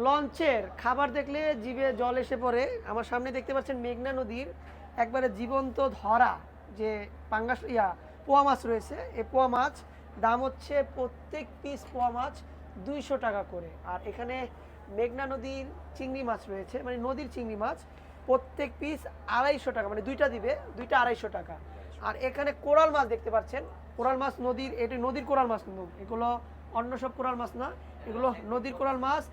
লঞ্চের খাবার দেখলে জিভে জল এসে পড়ে। আমার সামনে দেখতে পাচ্ছেন মেঘনা নদীর একবারে জীবন্ত ধরা যে পাঙ্গাস পোয়া মাছ রয়েছে। এই পোয়া মাছ দাম হচ্ছে প্রত্যেক পিস পোয়া মাছ 200 টাকা করে। আর এখানে মেঘনা নদীর চিংড়ি মাছ রয়েছে, মানে নদীর চিংড়ি মাছ প্রত্যেক পিস 250 টাকা, মানে দুইটা দিবে, দুইটা 250 টাকা। আর এখানে কোরাল মাছ দেখতে পাচ্ছেন, কোরাল মাছ নদীর, এটি নদীর কোরাল মাছ কিন্তু, এগুলো অন্য সব কোরাল মাছ না, এগুলো নদীর কোরাল মাছ।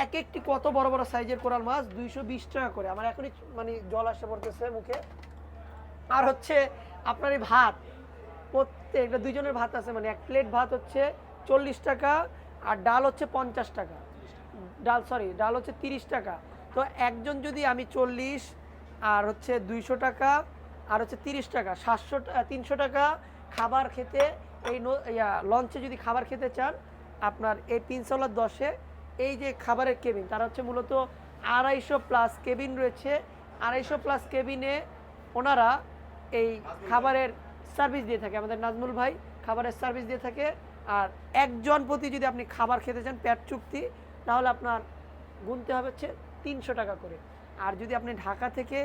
এক একটি কত বড় বড় সাইজের কোরাল মাছ 220 টাকা করে। আমার এখনই মানে জল আসতে পড়তেছে মুখে। আর হচ্ছে আপনার এই ভাত, প্রত্যেকটা দুইজনের ভাত আছে, মানে এক প্লেট ভাত হচ্ছে 40 টাকা, আর ডাল হচ্ছে 50 টাকা, ডাল হচ্ছে 30 টাকা। তো একজন যদি আমি 40 আর হচ্ছে 200 টাকা আর হচ্ছে 30 টাকা, 300 টাকা খাবার খেতে, এই লঞ্চে যদি খাবার খেতে চান আপনার এই পিনসাওয়ালার 10-এ এই যে খাবারের কেবিন, তারা হচ্ছে মূলত 250+ কেবিন রয়েছে। 250+ কেবিনে ওনারা এই খাবারের সার্ভিস দিয়ে থাকে। আমাদের নাজমুল ভাই খাবারের সার্ভিস দিয়ে থাকে। আর একজন প্রতি যদি আপনি খাবার খেতে চান পেট চুক্তি, তাহলে আপনার গুনতে হবে হচ্ছে 300 টাকা করে। আর যদি আপনি ঢাকা থেকে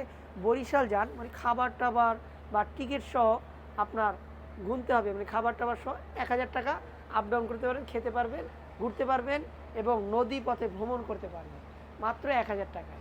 বরিশাল যান, মানে খাবার টাবার বা টিকিট সহ আপনার গুনতে হবে, মানে খাবার টাবার সহ 1000 টাকা। আপ ডাউন করতে পারবেন, খেতে পারবেন, ঘুরতে পারবেন এবং নদী পথে ভ্রমণ করতে পারবেন মাত্র 1000 টাকা।